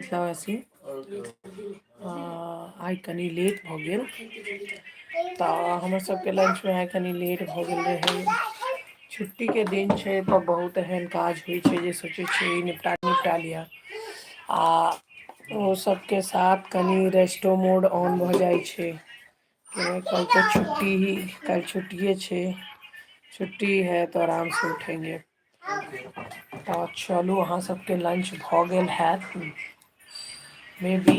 मतलब ऐसी आइ कनी लेट भ गेल तऽ हमर सबके लंच में आइ कनी लेट भ गेल रहे। छुट्टी के दिन छै तऽ बहुत एहन काज होइ छै जे सोचे छी निपटा लिया आ ओ सबके साथ कनी रेस्टो मोड ऑन भ जाइ छै। कल तो कल छुट्टिए छै, छुट्टी है तो आराम से उठेंगे। तऽ चलू अहाँ सबके लंच भऽ गेल हैत मे बी।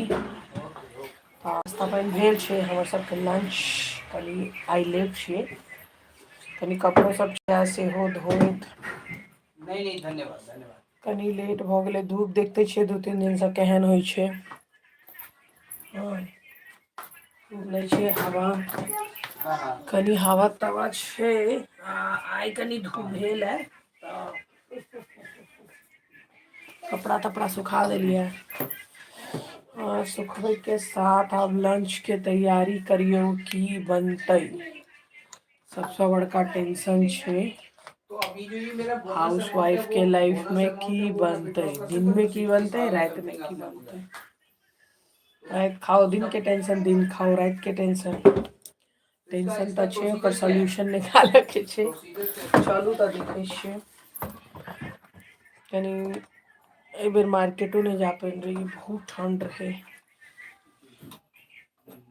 नाश्ता पानि भेल छै, हमर सबके लंच कनि आइ लेट छियै, कनि कपड़ो सब छै सेहो धोइत। नहीं धन्यवाद धन्यवाद। कनि लेट भऽ गेलै, धूप देखते छियै 2-3 दिन से केहन होइ छै। लै छै हवा, कनी हवा तवा छै आ आइ कनी धूप भेल है तऽ कपड़ा तपड़ा सुखा देलियै और सुखबे के साथ अब लंच के तैयारी करियौ की बनतै। सबसे बड़का टेंशन छै हाउस वाइफ के लाइफ में की बनतै, दिन में की बनतै रात में की बनतै। रात खाओ दिन के टेंशन, दिन खाओ रात के टेंशन। टेंशन तऽ छै, ओकर सोल्यूशन निकाले के छै। चलू तऽ देखै छियै, कनी एहि बेर मार्केटो नहीं जा पाइल रही, बहुत ठंड रहे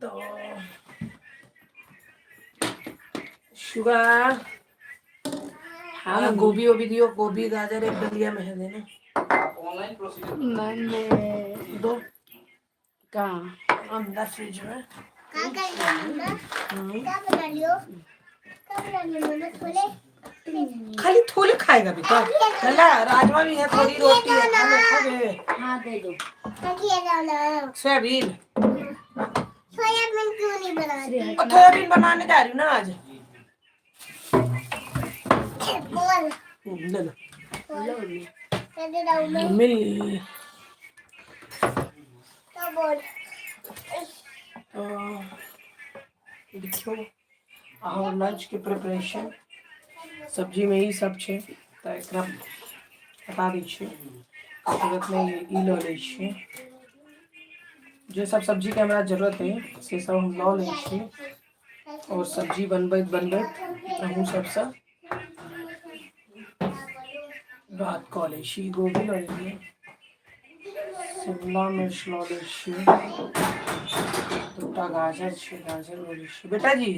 तऽ शुगा हाँ गोभी वोभी दियो, गोभी गाजर एक डलिया में है देना। ऑनलाइन प्रोसीजर दो कहाँ अंदर फ्रिज में खाली थोड़ी खाएगा बेटा, चला राजमा भी है, थोड़ी रोटी है, हाँ दे दो। सोयाबीन सोयाबीन क्यों नहीं बना रही? सोयाबीन बनाने जा रही हूँ ना आज। मिल देखियो और लंच के प्रिपरेशन सब्जी में ही सब छै तऽ एकरा हटा दै छियै, तुरंत में ई लऽ लै छियै। जे सब सब्जी के हमरा जरूरत है से सब हम लऽ लै छी और सब्जी बनबैत बनबैत अहूँ सबसँ बात कऽ लै छी। गोभी लऽ लेलियै, शिमला मिर्च लऽ लै छियै, दूटा गाजर छै गाजर लऽ लै छियै। बेटा जी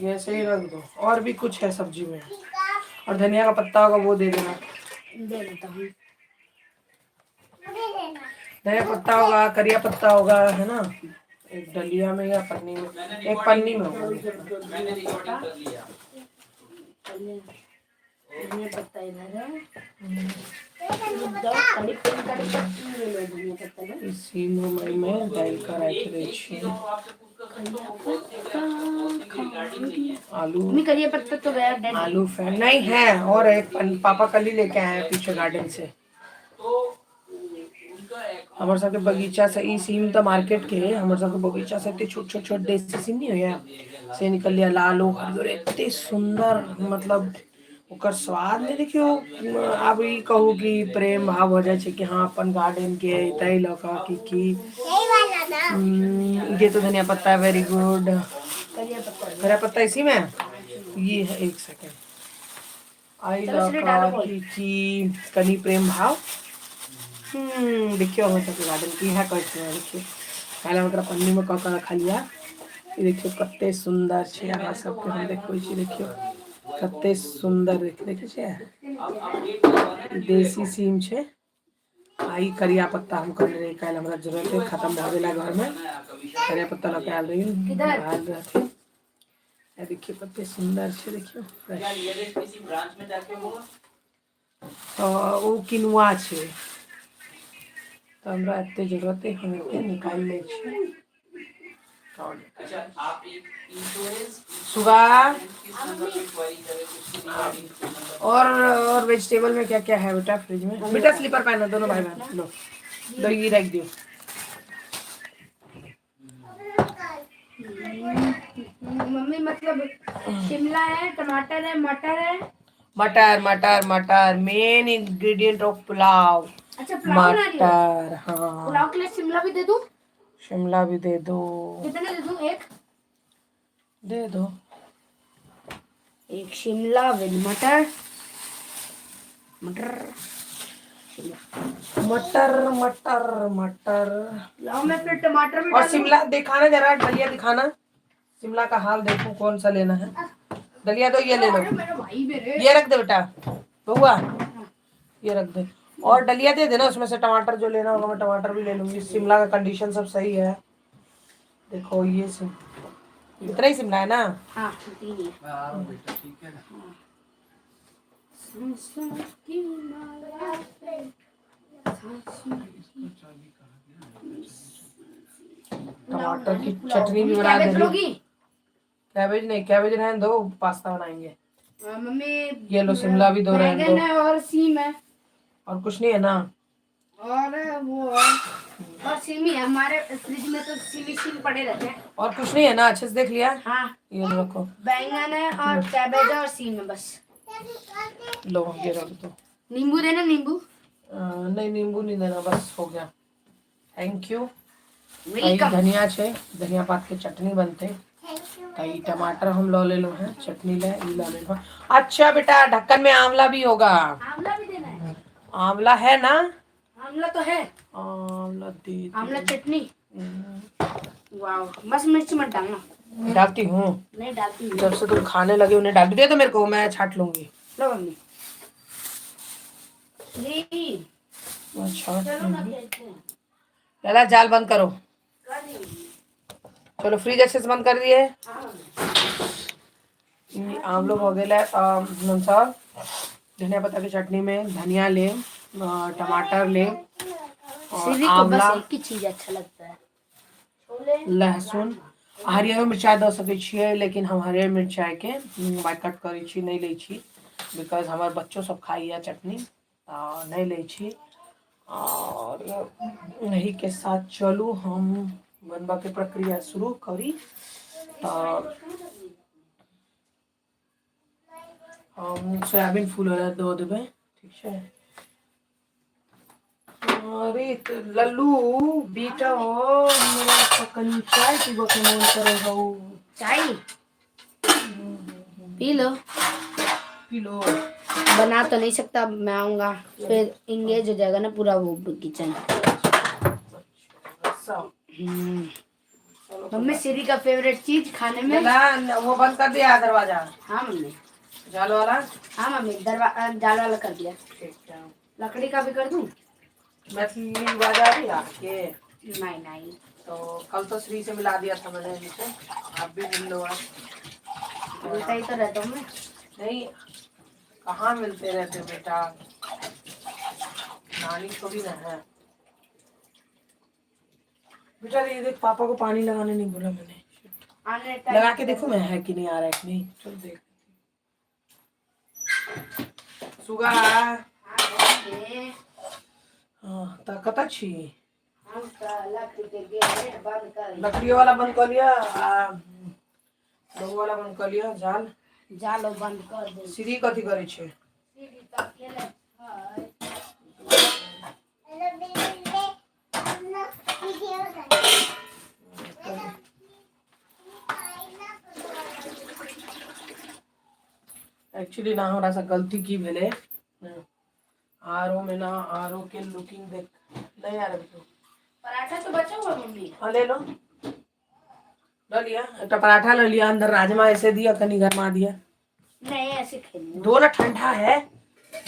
ये ऐसे ही रख दो, और भी कुछ है सब्जी में और धनिया का पत्ता होगा वो दे देना। दे देता हूँ, धनिया पत्ता होगा, करिया पत्ता होगा, है ना, एक डलिया में या पन्नी में, एक पन्नी में होगा। पत्ता इधर है, इसी में डाल कर रख दै छियै। आलू करिया पत्ता तो गया, आलू नहीं है और एक पापा कल ही लेके आए हैं पीछे गार्डन से। हमर सबके बगीचा से ई सीम तऽ मार्केट के, हमर सबके बगीचा से एते छोट छोट छोट देसी सीम नहीं होया से निकलिया, लालो हरियर एते सुंदर, मतलब ओकर स्वाद में देखियो। आब ई कहू कि प्रेम भाव हो जाइ छै कि हाँ अपन गार्डन के तै लऽ कऽ की ये तो धनिया पत्ता है, वेरी गुड। करिया पत्ता इसी में ये है, एक सेकेंड आई लऽ कऽ की कनी प्रेम भाव। देखियो हमर सबके गार्डन की है, देखियो पहले हम एकरा पन्नी में कऽ के रखलिए। ये देखियो कते सुंदर छै, अहाँ सबके हम देखबै छी, देखियो कते सुंदर देखै छियै, देसी सीम छै। आई करिया पत्ता हम कहने रही काल्हि हमरा जरूरत है, खत्म भऽ गेला घर में, करिया पत्ता लऽ के आयल रही। देखियो कते सुंदर छै, देखियो ओ किनुआ छै तऽ हमरा एते जरूरत है, हम एते निकालि लै छी। सुगा और वेजिटेबल में क्या क्या है बेटा फ्रिज में? बेटा स्लीपर पहनो दोनों भाई बहन, लो ये रख दियो। मम्मी मतलब शिमला है, टमाटर है, मटर है, मटर मटर मटर मेन इंग्रेडिएंट ऑफ पुलाव। अच्छा पुलाव बना रही हो? मटर, हाँ पुलाव के लिए शिमला भी दे दूं? शिमला भी दे दो। कितने दे दूं? एक दे दो। एक शिमला विद मटर, मटर मटर मटर मटर। पुलाव में फिर टमाटर भी और डालूं? शिमला दिखाना जरा, दलिया दिखाना, शिमला का हाल देखो कौन सा लेना है। दलिया तो ये ले लो, अरे मेरे भाई मेरे। ये रख दे बेटा बउआ, ये रख दे। और डलिया दे देना, उसमें से टमाटर जो लेना होगा मैं टमाटर भी ले लूंगी। शिमला का कंडीशन सब सही है। देखो ये इतना ही शिमला है ना? हाँ तीन ही। टमाटर की चटनी भी बना देंगे। कैबेज नहीं, कैबेज रहने दो, पास्ता बनाएंगे। मम्मी ये लो शिमला भी दो, रहने दो। है और सीम है और कुछ नहीं है ना? और वो और सीम ही है हमारे फ्रिज में, तो सीम पड़े रहते हैं। और कुछ नहीं है ना? अच्छे से देख लिया? हाँ ये लो रखो। बैंगन है और कैबेज है और सीम है बस। लो ये रख दो। नींबू देना? नींबू नहीं नींबू नहीं देना, बस हो गया। Thank you. वेलकम। धनिया छे, धनिया पात के चटनी बनते। कई टमाटर हम लो ले लो हैं, चटनी ले ले लो। अच्छा बेटा ढक्कन में आंवला भी होगा। आंवला भी देना है? आंवला है ना? आंवला तो है। आंवला दे, आंवला चटनी। वाओ, बस मिर्च मत डालना। डालती हूँ, नहीं डालती हूँ। जब से तुम खाने लगे उन्हें डाल दे तो मेरे को, मैं छाट लूंगी। लो मम्मी। अच्छा लला जाल बंद करो। चलो फ्रिज अच्छे से बंद कर दिए। आम लोग हो गए सब। धनिया पत्ता की चटनी में धनिया ले, टमाटर ले, और आंवला, एक ही चीज अच्छा लगता है, लहसुन, हरियर मिर्चाई दे सकै छियै, लेकिन हम हरियर मिर्चाई के बाइट कट करै छी, नहीं लै छी, बिकॉज हमार बच्चों सब खाइए चटनी, नहीं लै छी। और यही के साथ चलू हम बनबा के प्रक्रिया शुरू करी। हम सोयाबीन फूल दो देवे, ठीक है। अरे लल्लू बेटा हो मेरा, कनी चाय पीबो के मन करे हो। चाय पी लो। P low. बना तो नहीं सकता, मैं आऊंगा फिर इंगेज हो जाएगा ना पूरा वो किचन। मम्मी सीरी का फेवरेट चीज खाने में वो बंद कर दिया दरवाजा। हाँ मम्मी। जाल वाला? हाँ मम्मी जाल वाला कर दिया। लकड़ी का भी कर दूं? मैथिली बाजा भी आपके? नहीं नहीं, तो कल तो श्री से मिला दिया था मैंने इनको, आप भी मिल लो। आप मिलता ही तो रहता हूँ मैं। नहीं कहाँ मिलते रहते बेटा, नानी थोड़ी ना है बेटा। ये देख पापा को पानी लगाने नहीं बोला मैंने, लगा के देखो मैं है कि नहीं आ रहा है कि नहीं। चल देख सुगा। हाँ ताकत अच्छी। लकड़ी वाला बंद कर लिया, वाला बंद कर लिया। जाल जाल बंद कर दे। सीढ़ी कथी करे छे? एक्चुअली ना हमरा से गलती की भेले, आरो में ना, आरो के लुकिंग देख नहीं आ रहा। पराठा तो बचा हुआ मम्मी। हाँ ले लो, ले लिया एक पराठा, ले लिया अंदर राजमा ऐसे दिया, कनी गरमा दिया। नहीं ऐसे खेलना दो ना, ठंडा है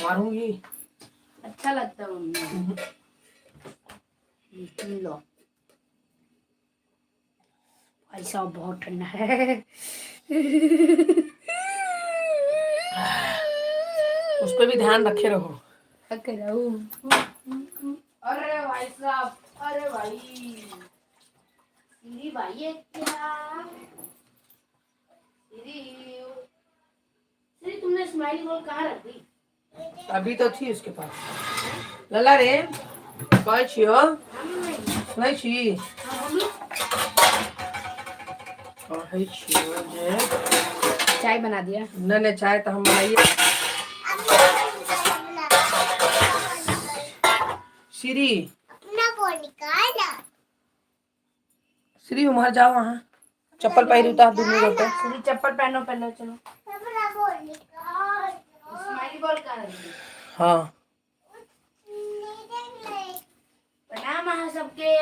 मारूंगी। अच्छा लगता है मम्मी। लो ऐसा बहुत ठंडा है। उस पर भी ध्यान रखे रहो। अरे भाई साहब, अरे भाई सीरी भाई है क्या? सीरी तुमने स्माइली बॉल कहाँ रख दी? अभी तो थी उसके पास। लला रे कहे छियो नहीं छी, कहे छियो जे चाय बना दिया। नहीं चाय तो हम बनाइए। श्री अपना फोन निकाला। श्री उमर जाओ वहाँ चप्पल पहन उतार दूंगी गोटे। श्री चप्पल पहनो पहले चलो। अपना फोन निकाल। स्माइली बॉल कहाँ रही? हाँ प्रणाम है सबके।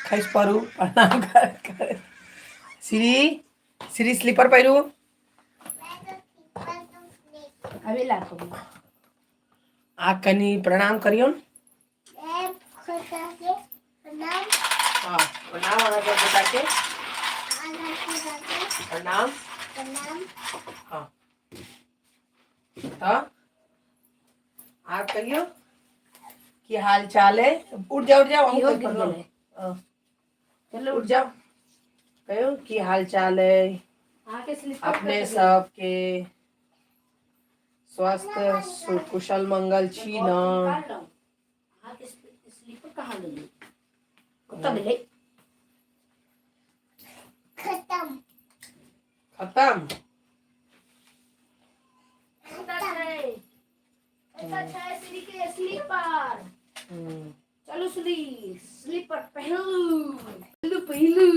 खैस परू प्रणाम कर। श्री श्री स्लीपर पहनू। अभी लाखों में आ कनी प्रणाम करियो। हाँ प्रणाम आना कर बता के प्रणाम। हाँ हाँ आ कहियो कि हाल चाल है। उठ जाओ की हो गिर गेले। चलो उठ जाओ कहो कि हाल चाल है आके स्लीपर अपने सब के स्वास्थ्य कुशल मंगल छी न। आके स्लीपर कहाँ गई? कुत्ता मिले। खत्म खत्म। श्री के स्लीपर। चलो श्री स्लीपर पहलू पहलू।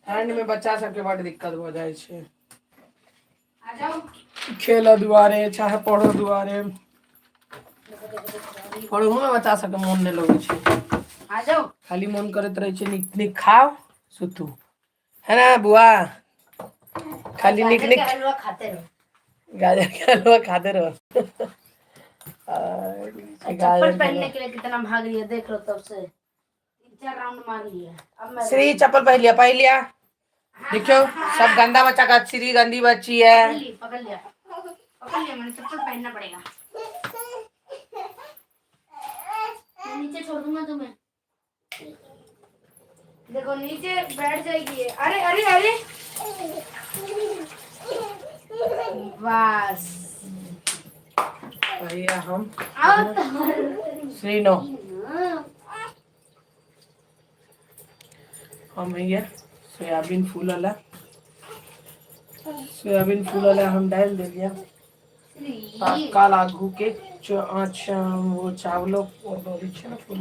ठंड में बच्चा सबके बड़ दिक्कत हो जाए छे। आ जाओ खेल दुआरे चाहे पढ़ो दुआरे पढ़ो में बच्चा सबके मन नहीं लगे छे। आ जाओ खाली मन करत रहे छे निक निक खाओ सुतू है ना बुआ। खाली निक गाजर निक का हलवा खाते रहो। गाजर का हलवा खाते रहो। चप्पल पहनने के लिए कितना भाग रही है देख लो तब से 3-4 राउंड मार लिया। अब मैं श्री चप्पल पहन लिया देखो सब गंदा बच्चा का श्री गंदी बच्ची है। पकड़ लिया मैंने चप्पल पहनना पड़ेगा। मैं नीचे छोड़ दूंगा तुम्हें। देखो नीचे बैठ जाएगी। अरे अरे अरे बस भैया हम आओ श्री नो हम भैया सोयाबीन फूल वाला हम डाल दे दिया। काल आगू के वो चावलों और बोली छे ना फूल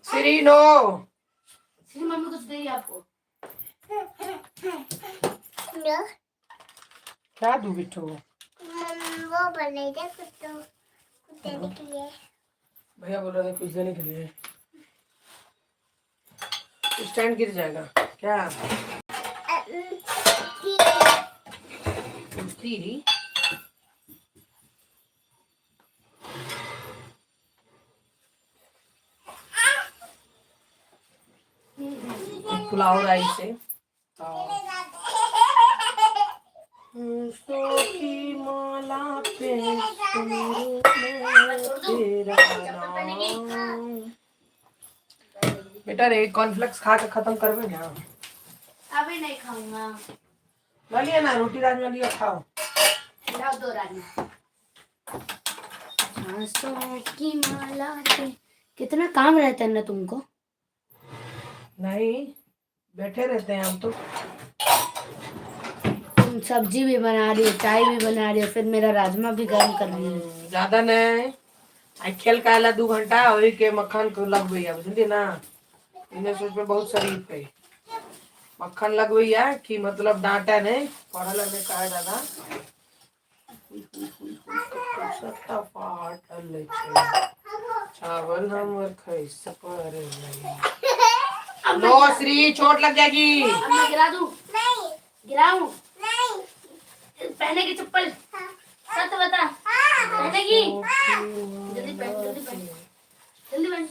श्री नो श्री मम्मी कुछ दे आपको। क्या दूं बिट्टू? वो बनेगा कुछ देने के लिए। भैया बोल रहे थे कुछ देने के लिए। स्टैंड गिर जाएगा क्या? तीरी पुलाव राइस है। की माला पे तेरा नाम। बेटा रे कॉर्नफ्लेक्स खा के खत्म करबे ना। अभी नहीं खाऊंगा। लिया ना रोटी राजमा लिया खाओ। लाओ 2 राजमा। सांसों की माला पे कितना काम रहता है ना तुमको। नहीं बैठे रहते हैं हम तो। तुम सब्जी भी बना रही हो चाय भी बना रही हो फिर मेरा राजमा भी गर्म कर रही हो। ज्यादा नहीं आई खेल काला 2 घंटा वही के मक्खन को लगबैया बुझली ना। इन्हें सोच में बहुत शरीफ है मक्खन लगबैया कि मतलब डांटा नहीं पढ़ल नहीं कहा दादा। चावल हमर खैस पर नो श्री चोट लग जाएगी। अब मैं गिरा दूं? नहीं गिराऊं? नहीं पहने की चप्पल सच बता। पहनेगी? जल्दी पहन जल्दी पहन जल्दी पहन।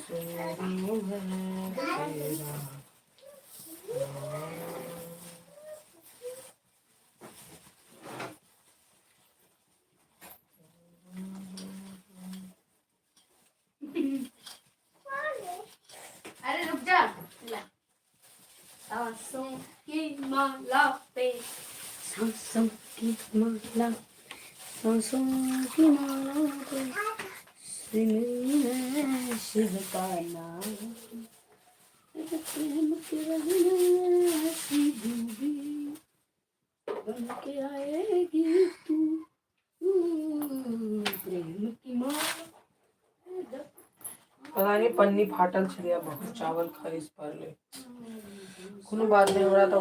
अरे रुक जा। सांसों की माला पे सांसों की माला पे शिव का नाम। प्रेम के रंग ऐसी डूबी बन के आएगी तू प्रेम की माँ। पता नहीं पन्नी फाटल छलिया बहुत चावल खरीद पर ले कोनो बात नहीं हमरा तो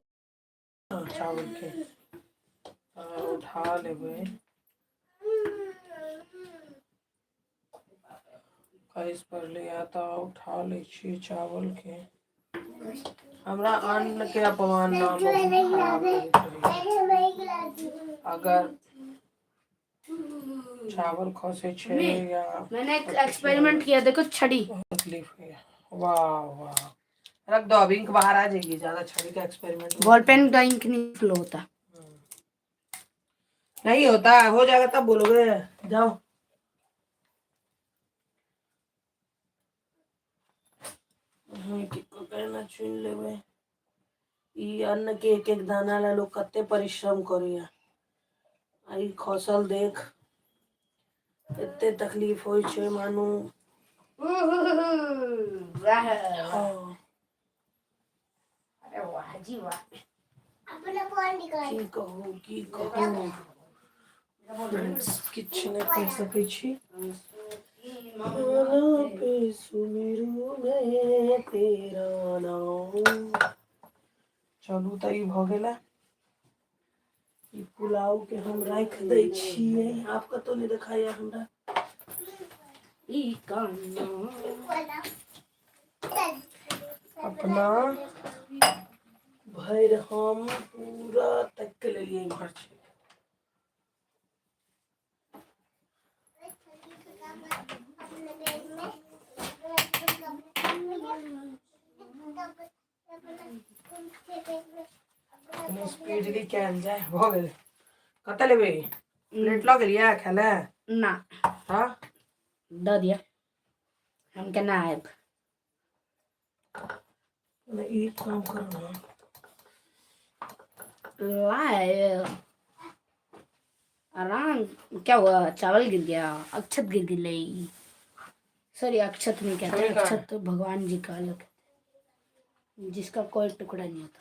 चावल के उठा लेबै खरीद पर ले आता उठा ले छी चावल के हमरा अन्न के अपमान ना बहुत खराब करैत रही। अगर चावल खसे छे या मैंने एक एक्सपेरिमेंट किया, देखो छड़ी तकलीफ है। वाह वाह रख दो, अब इंक बाहर आ जाएगी ज्यादा छड़ी का एक्सपेरिमेंट बॉल पेन का इंक नहीं फ्लो होता। नहीं होता, हो जाएगा तब बोलोगे। जाओ किनको कहना चुन लेबै। ई अन्न के एक एक दाना ला लोग कते परिश्रम करेया। आई खसल देख एते तकलीफ होई छे मानू। वाह हाँ अरे वाह जी वाह। की कहू फ्रेंड्स किछ नहीं कह सकै छी। पे सुमिरू मैं तेरा नाम। चलू तऽ ई भ गेलै। ई पुलाव के हम रख दै छियै। आप कतौ नहीं दिखाया हमरा। ई कान्ना अपना भैर हम पूरा तक के लिए इम्हर छै। स्पीडली कैल जाए भ गेल। कते लेबे प्लेट ल गेलिया खाय ले ना हां द दिया हम केना आएब। ई काम करो ना लाए आराम। क्या हुआ, चावल गिर गया, अक्षत गिर गई। सॉरी अक्षत नहीं कहते, अक्षत तो भगवान जी का अलग है, जिसका कोई टुकड़ा नहीं होता,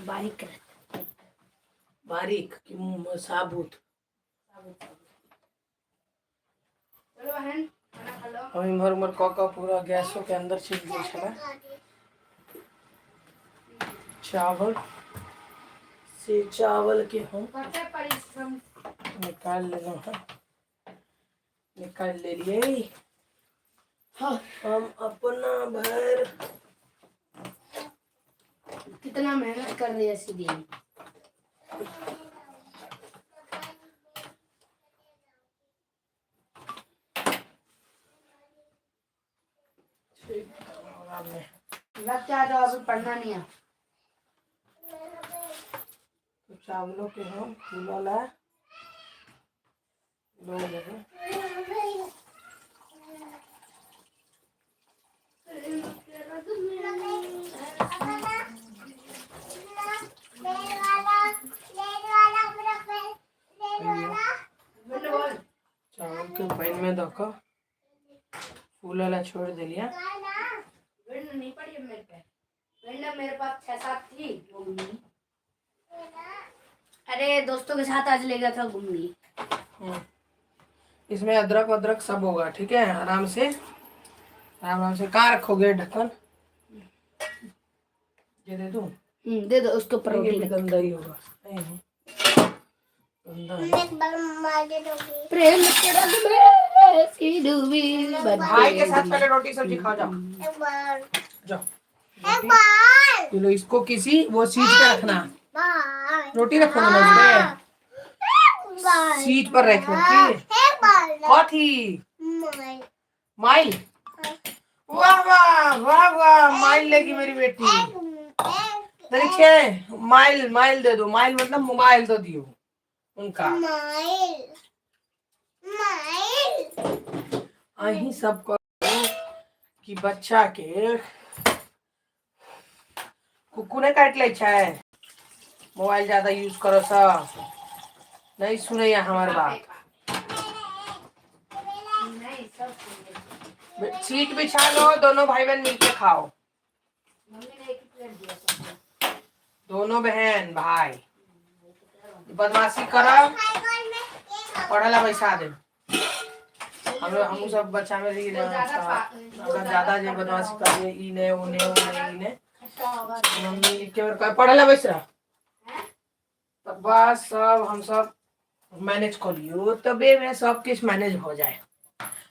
बारीक रहता है। बारीक कि साबुत। चलो बहन खाना खा लो। हम इम्हर उम्हर क पूरा गैसों के अंदर चल गई छला। चावल से चावल के हम करते परिश्रम निकाल लेना है। निकाल ले लिए। हाँ हम अपना भर कितना मेहनत कर रही है सीधी। लग जा जाओ, अभी पढ़ना नहीं है। तो चावलों के हम फूला ला लो लेंगे। चावल के पैन में दको फूला ला छोड़ दिलिया। नहीं पड़ी है मेरे पे, मेरे पास 6-7 थी वो घूमी। अरे दोस्तों के साथ आज ले गया था घूमने। इसमें अदरक वदरक सब होगा, ठीक है। आराम से कहाँ रखोगे ढक्कन? ये दे दूं? दे दो, उसके ऊपर रोटी रख। गंदा ही होगा। नहीं गंदा है। प्रेम के रंग में ऐसी डूबी भाई के साथ पहले रोटी सब्जी खा जाओ। जाओ ये लो, इसको किसी वो सीट पे रखना। रोटी रखो ना उसपे, सीट पर रखो। कथी माइल? वाह वाह वाह वाह, माइल लेगी मेरी बेटी। देखिए माइल दे दो। माइल मतलब मोबाइल तो दियो उनका। अही सब करो कि बच्चा के कुकू ने काट ले छै। मोबाइल ज्यादा यूज करो सा नहीं सुने हमारे बात। सीट बिछा लो, दोनों भाई बहन मिलके खाओ। मम्मी ने एक प्लेट दिया सबको। दोनों बहन भाई बदमाशी करा, पढ़ला बैसा दे। हम सब बच्चा में रही अगर ज्यादा जे बदमाशी करिए इने उने इने मम्मी के बार पढ़ला बैस रहा तब बस सब हम सब मैनेज करियो, तबे में सब कुछ मैनेज हो जाए।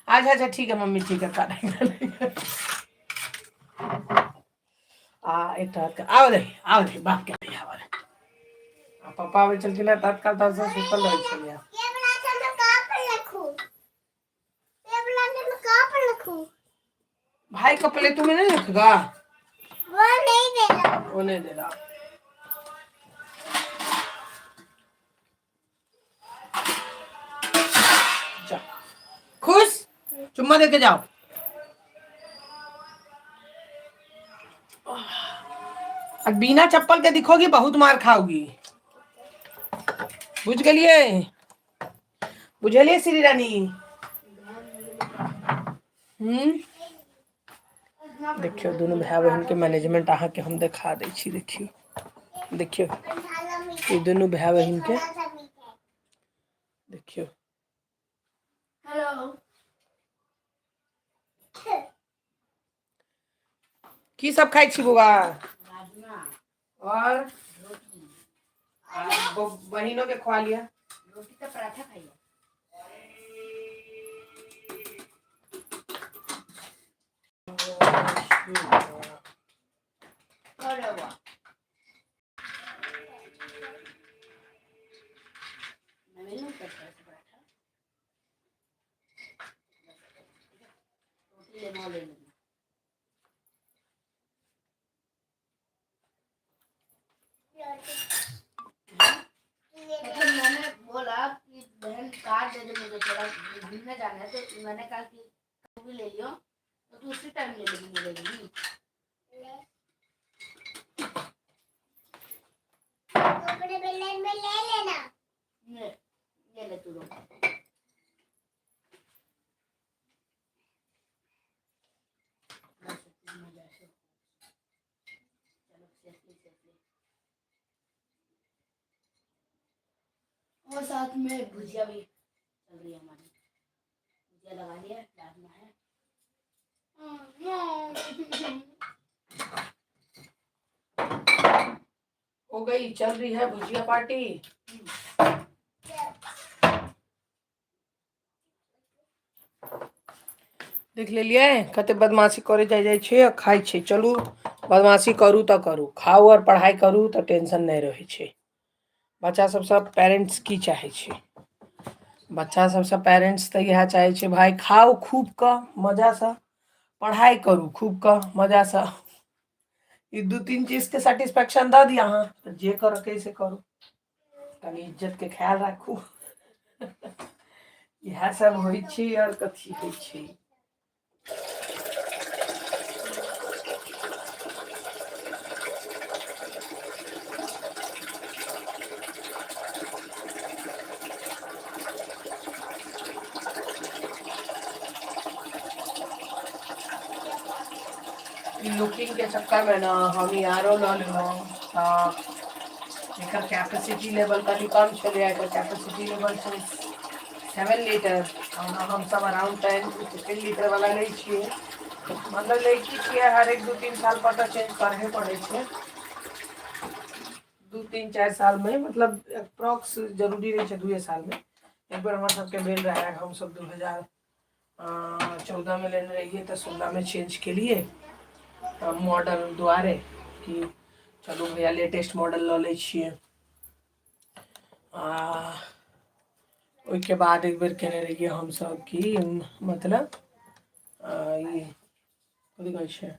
अच्छा अच्छा ठीक है मम्मी, ठीक है करेंगे। एक आओ दे बाप के नहीं आवा पापा आवे चल के तत्काल तब से सुतल रह छलिया। ये वाला मैं कहां पर रखूं, ये वाला मैं कहां पर रखूं? भाई का प्लेट तुम्हें नहीं रखेगा, वो नहीं देगा, वो नहीं देगा। जा खुश, चुम्मा दे के जाओ। अब बिना चप्पल के दिखोगी बहुत मार खाओगी, बुझ गलिए, बुझलिए श्री रानी। देखियो दोनों भाई बहन के मैनेजमेंट अहाँ के हम दिखा दै छी। देखियो देखियो ये दोनों भाई बहन के देखियो। हेलो की सब खाई छी बुआ, राजमा और बहनों के खवा लिया। रोटी का पराठा खाइए। अरे वाह, मैं नहीं करता ऐसे पराठा, रोटी ले ले लेना। मतलब मैंने बोला कि बहन कार्ड दे दे मुझे, थोड़ा घूमने जाना है, तो मैंने कहा कि तू भी ले लियो, तो तू उसी टाइम ले लेगी मेरे लिए। कपड़े बेलन में ले लेना, ले ले तू लोग। और साथ में भुजिया भी चल रही है हमारी, भुजिया लगा लिया, राजमा है। हो गई, चल रही है भुजिया पार्टी। देख लेलिए कते बदमाशी करे जाए छे, खाई छे। चलू बदमाशी करू तो करू, खाऊ और पढ़ाई करू तो टेंशन नहीं रहे छे। बच्चा सब पेरेंट्स की चाहे छे, बच्चा सब पेरेंट्स तो यह चाहे छे भाई खाओ खूब का मजा से, पढ़ाई करू खूब का मजा से। ये दो तीन चीज के सेटिस्फेक्शन द दिया हाँ, तो जे करो कैसे करो, तनी इज्जत के ख्याल रखू। यह सब होई छे और कथी होई छे। लुकिंग के चक्कर में ना हम यारो ल लेलो, एकर कैपेसिटी लेवल का कम चले, एकर कैपेसिटी लेवल छै 7 लीटर और हम सब अराउंड 10 to 15 लीटर वाला ले छिए। मतलब लड़की छिए, हर एक 2-3 साल पर तो चेंज करहे पड़े छे, 2-3-4 साल में, मतलब अप्रॉक्स जरूरी नहीं है 2 साल में। एक बार हमारे सबके मिल रहा है, हम सब 2014 में लेने रहिए तो 16 में चेंज के लिए मॉडल द्वारे कि चलो भैया लेटेस्ट मॉडल ल ले छिए। उसके बाद एक बार कहने रहिए हम सब कि मतलब ये कथी कहै छै,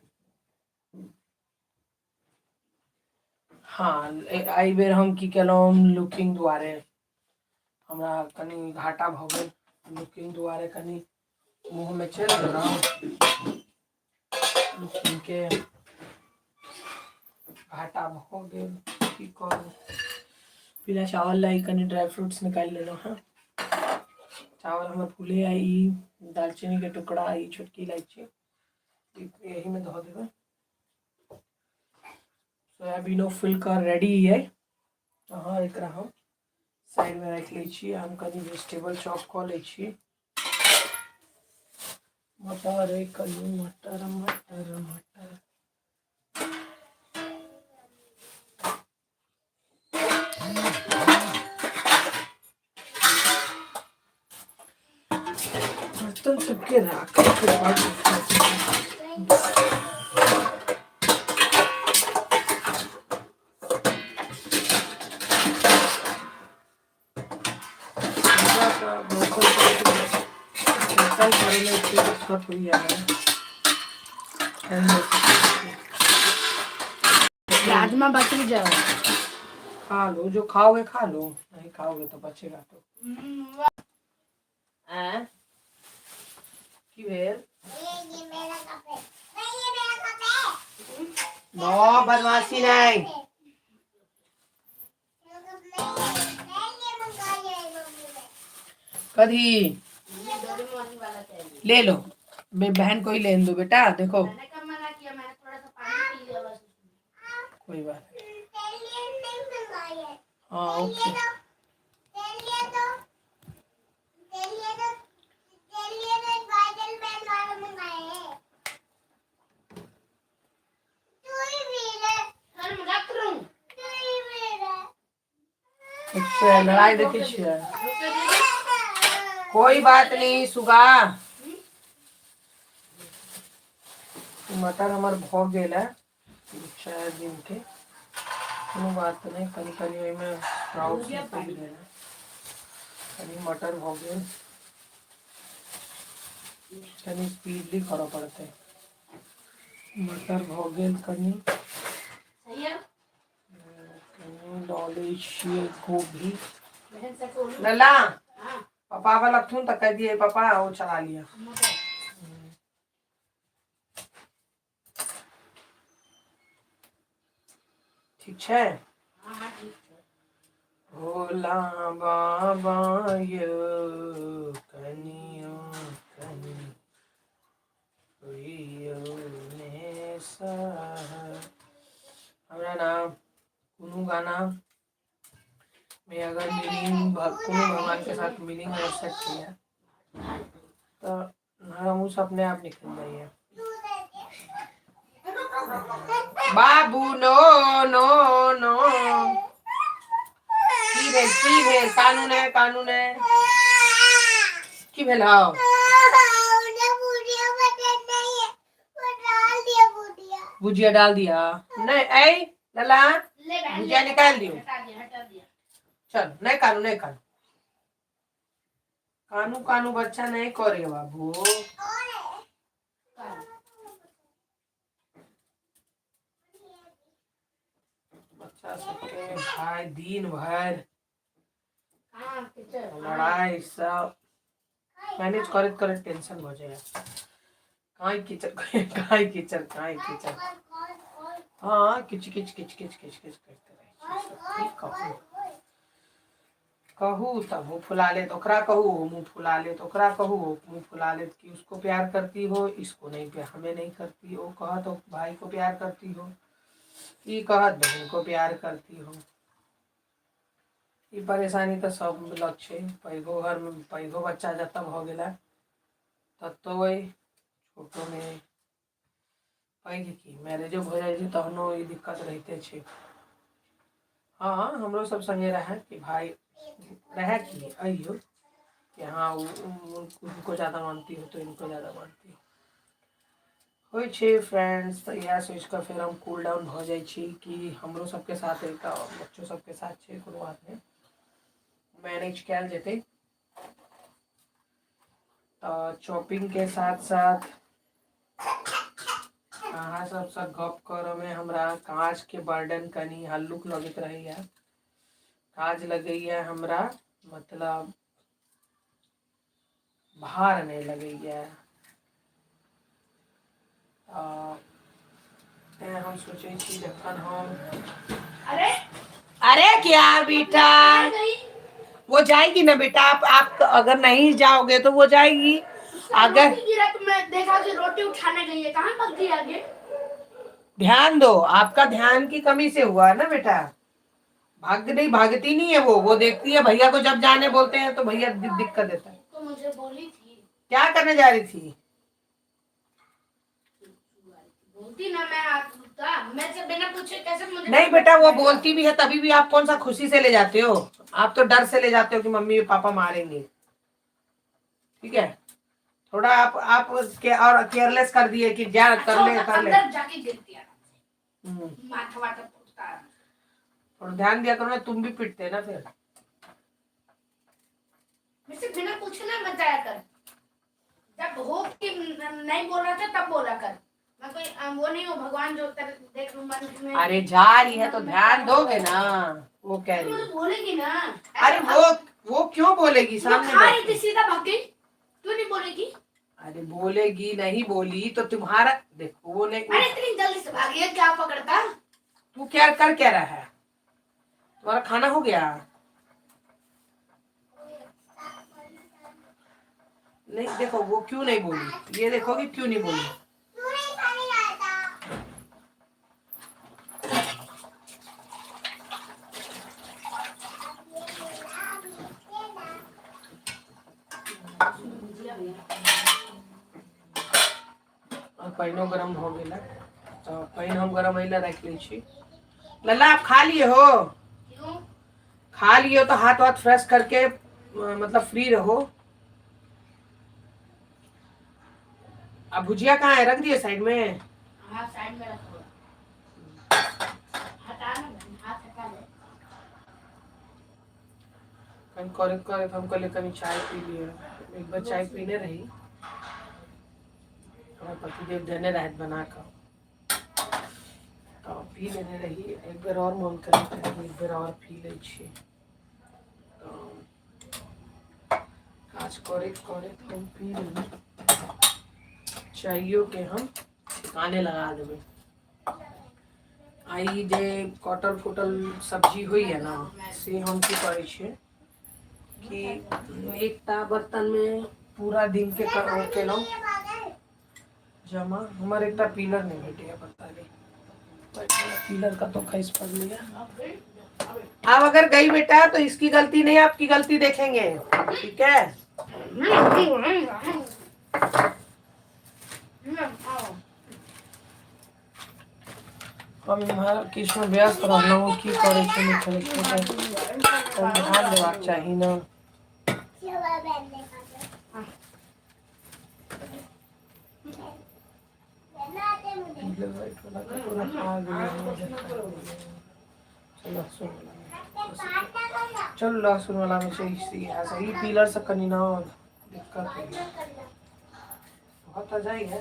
हाँ एहि बेर हम की केलहुँ लुकिंग द्वारे हमरा कनी घाटा भ गेल, लुकिंग द्वारे कनी मुँह में चलि गेलहुँ, लुकिंग के घाटा भ गेल, की करू। पीला चावल लाई कनी ड्राई फ्रूट्स निकाल लेलहुँ हैं। चावल हमें फूले आई, दालचीनी के टुकड़ा आई, छोटकी इलायची यही में धो देवे। सोयाबीनो फुल कर रेडी है। हाँ एक हम साइड में रख लै छी। हम कनी वेजिटेबल चॉप कऽ लै छी। मटर है कनी, मटर मटर मटर बर्तन सबके राख के बाद राजमा बच जाओ। खा लो, जो खाओगे खा लो, नहीं खाओगे तो बचेगा। तो की भेल? नो बदमाशी नहीं। कभी ले लो, मैं बहन को ही लेने दो बेटा। देखो मैंने कब मना किया, मैंने थोड़ा सा पानी पी लिया बस। कोई बात नहीं। हाँ ओके। अच्छा लड़ाई देखे छियै। कोई बात नहीं सुगा। मटर हमार भ गेल है 4 दिन के, कोनो बात नहीं। कनी कनी ओहिमे स्प्राउट्स निकलि गेल है। कनी मटर भ गेल, कनी स्पीडली करऽ पड़तै। मटर भ गेल कनी, कनी डालै छियै गोभी। लला पापा आबऽ लगथुन तऽ कह दिए पापा वो चला लिया। ठीक छै। भोला बाबा यौ कनियो कनी ने हमरा नाम कोनो गाना में अगर मीनिंग कोनो भगवान के साथ मीनिंग हो सकती है तो हम उस अपने आप निकल जाइए। बाबू नो नो नो की भेल कानून है कानून है की भेल हाउ भुजिया डाल दिया नहीं ऐ लला भुजिया निकाल दियो। चल नहीं कानू नहीं कानू कानू कानू बच्चा नहीं करे बाबू। बच्चा सबके भाई दिन भर लड़ाई सब मैनेज करत करत टेंशन हो जाए। काई कीचड़ हाँ किच किच किच किच किच किच करते रहे। कहू कहू तब मुँह फुला ले तो ओकरा कहू, मुँह फुला ले तो ओकरा कहू, मुँह फुला ले कि उसको प्यार करती हो, इसको नहीं प्यार हमें नहीं करती हो। कहा तो भाई को प्यार करती हो, ये कहत बहन को प्यार करती हो। ये परेशानी तो सब लक्ष्य पैगो घर में पैगो बच्चा जब तक हो गया तब तो वही छोटो में पैघ की मैरिजो हो जाए तहनो ये दिक्कत रहते छे। हाँ हमरो सब संगे रहे कि भाई रहे कि अइयो कि हाँ उनको ज़्यादा मानती हो तो इनको ज़्यादा मानती हो। होइ छे फ्रेंड्स तो यह सोच कर फिर हम कूल डाउन हो जाए छी कि हमरो सबके साथ एक बच्चों सबके साथ छे कोनो बात नहीं मैनेज कैल जेते। चॉपिंग के साथ साथ अहाँ सबसे गप करऽ में हमरा काज के बर्डन कनी हल्लुक लगत रही है। काज लगे है हमरा मतलब भार नहीं लगे है। हम सोचे छी जखन हम अरे क्या बेटा वो जाएगी ना बेटा, आप अगर नहीं जाओगे तो वो जाएगी। अगर रोटी गिरा तो मैं देखा कि रोटी उठाने गई है, कहाँ भाग गई आगे? ध्यान दो, आपका ध्यान की कमी से हुआ है ना बेटा। भागती नहीं है वो देखती है भैया को, जब जाने बोलते हैं तो भैया दिक्कत देता है। तो मुझे बोली थी। क्या करने जा रही थी? बोलती ना मैं मैं से बिना पूछे कैसे मुझे। नहीं बेटा, वो बोलती भी है तभी भी आप कौन सा खुशी से ले जाते हो? आप तो डर से ले जाते हो कि मम्मी पापा मारेंगे। ठीक है, थोड़ा आप और केयरलेस कर दिए कि जा कर ले कर ले। अंदर जाके गिरती है, माथा वाथा फूटता है। और ध्यान दिया करो ना, तुम भी पिटते ना फिर। मुझसे बिना पूछे ना बताया कर, जब हो कि नहीं बोल रहा था तब बोला कर। मैं कोई वो नहीं हूँ भगवान जो देख लूं मन में। अरे जा रही है तो ध्यान दोगे ना, वो कह रही है। बोलेगी ना। अरे वो क्यों बोलेगी? सामने खा रही थी सीधा भाग गई, क्यों नहीं बोलेगी? अरे बोलेगी, नहीं बोली तो तुम्हारा देखो वो नहीं। अरे इतनी जल्दी से भागी है, क्या पकड़ता? तू क्या कर क्या रहा है? तुम्हारा खाना हो गया? नहीं देखो वो क्यों नहीं बोली, ये देखो कि क्यों नहीं बोली। पाइनो गरम हो गया तो पाइन हम गरम अला रख ली छी। लल्ला आप खा लिए हो? क्यों? खा लिए हो तो हाथ वाथ फ्रेश करके मतलब फ्री रहो। अब भुजिया कहाँ है? रख दिए साइड में? हाँ साइड में रखो। हटा ना, हाथ हटा ले। करे हम कल कभी चाय पी लिए, एक बार चाय पीने रही, पतिदेव देने रहत बना कर तो पी लेने रही। एक बार और मन कर एक बार और पी ले छी। तो आज करे हम पी लेंगे चाहिए के हम ठिकाने लगा देवे। आई जे कटल फुटल सब्जी हुई है ना, से हम की करे छे कि एकटा बर्तन में पूरा दिन के केलौं जमा। हमारे एक पिलर नहीं भेटे बता रही, पिलर का तो खैस पड़ लिया। अब अगर गई बेटा तो इसकी गलती नहीं, आपकी गलती देखेंगे। ठीक है? हम किसमें व्यस्त रहना की करे ध्यान देवाक चाहिए ना। चलो लहसुन वाला में सही पीलर से कनी ना दिक्कत है, बहुत अजाई है।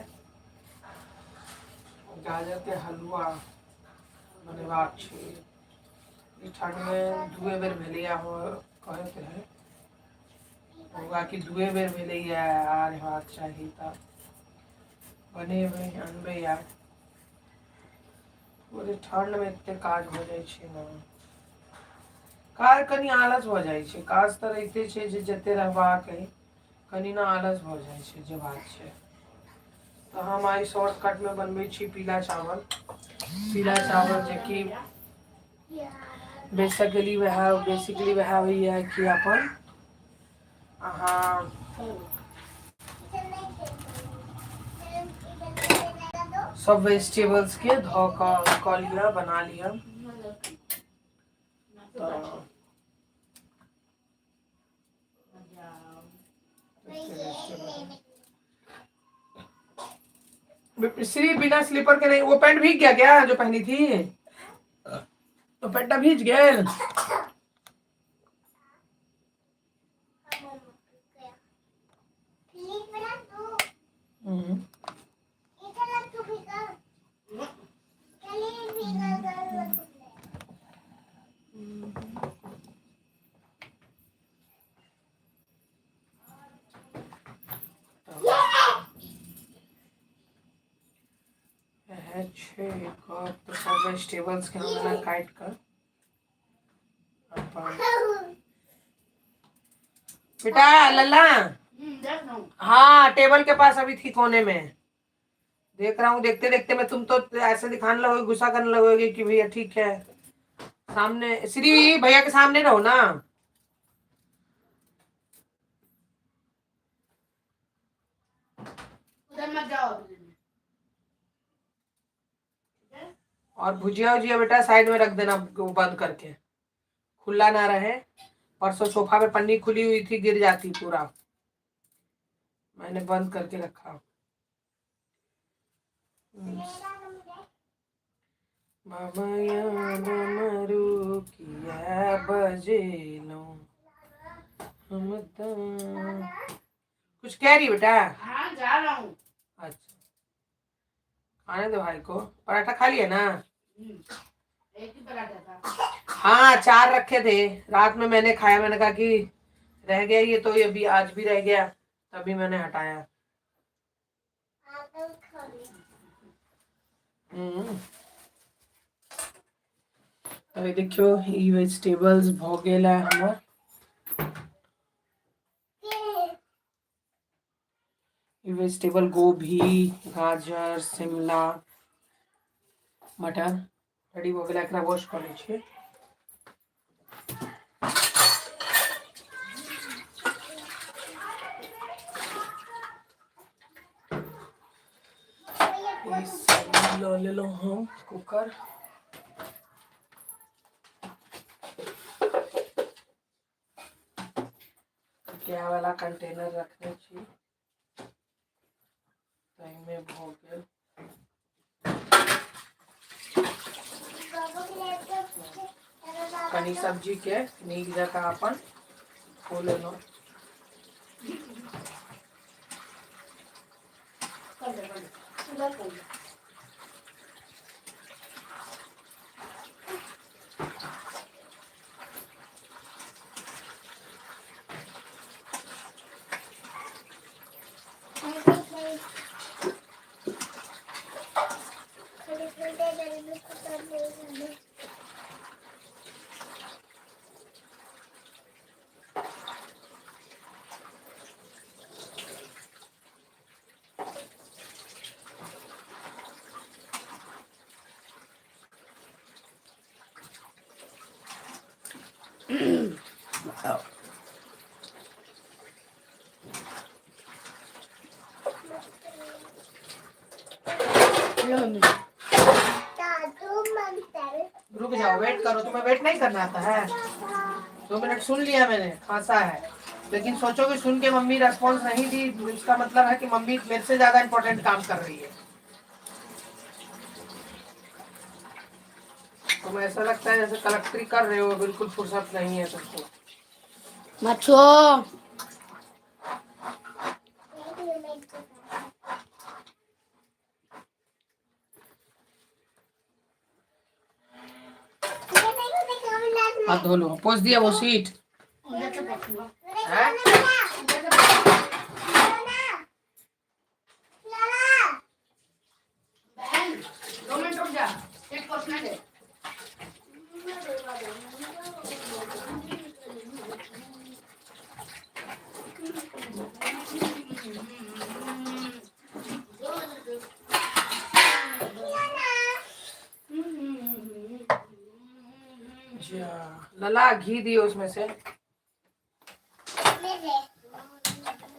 गाजर के हलवा बनेबाक छै। ई ठंड में दुए बेर भेलैया हो कहैत रहे हुआ कि दुए बेर भेलैया आ रहबाक चाही, तब बनेबै अनबै यार। पूरे ठंड में इतने काज हो जाए छै ना, काज कनी आलस हो जाए छै। काज तो रहते छै जे जते रहबाक है, कनी ना आलस हो जाए छै जे बात छै। तो हम आई शॉर्टकट में बनबै छी पीला चावल। पीला चावल जे कि बेसिकली वह होइए कि अपन अहाँ सब वेजिटेबल्स के धो क लिया, बना लिया। श्री बिना स्लीपर के नहीं। वो पैंट भीग गया क्या जो पहनी थी? तो पैंटा भीज गया। तो सब वेजिटेबल्स के हम काट कर अपन बेटा लल्ला, देख रहा हूँ। हाँ टेबल के पास अभी थी कोने में, देख रहा हूँ। देखते देखते मैं, तुम तो ऐसे दिखाने लगोगे, गुस्सा करने लगोगे कि भैया ठीक है। सामने श्री भैया के सामने रहो ना। उधर मत जाओ। और भुजिया उजिया बेटा साइड में रख देना, बंद करके, खुला ना रहे। परसों सोफा पे पन्नी खुली हुई थी, गिर जाती पूरा, मैंने बंद करके रखा। बाबा याद मरू किया बजेलो हम तो। कुछ कह रही बेटा? हाँ जा रहा हूँ। अच्छा, आने दो भाई को। पराठा खा लिया ना? एक ही पराठा था। हाँ 4 रखे थे, रात में मैंने खाया, मैंने कहा कि रह गया ये तो, ये भी आज भी रह गया, तभी मैंने हटाया। अभी देखियो ई वेजिटेबल्स भोगेला हमर। ई वेजिटेबल गोभी, गाजर, शिमला, मटर रेडी हो गेला। एकरा वॉश कर लै छियै। ई सब लऽ लेलहुँ हम कुकर। क्या वाला कंटेनर रखने छी, ताहिमे भऽ गेल। कनी सब्जी के नीक जकाँ अपन धो लेलहुँ। रुक जाओ, वेट करो। तुम्हें वेट नहीं करना आता है? 2 मिनट सुन लिया मैंने, खांसा है, लेकिन सोचो कि सुन के मम्मी रेस्पॉन्स नहीं दी, इसका मतलब है कि मम्मी मेरे से ज्यादा इंपॉर्टेंट काम कर रही है। तुम्हें ऐसा लगता है जैसे कलेक्टरी कर रहे हो, बिल्कुल फुर्सत नहीं है तुमको। मच्छो हाथ धो लो। पोंछ दिया वो सीट? हैं? बहन 2 मिनट रुक जा, एक पोछना दे। लला घी दियो उसमें से।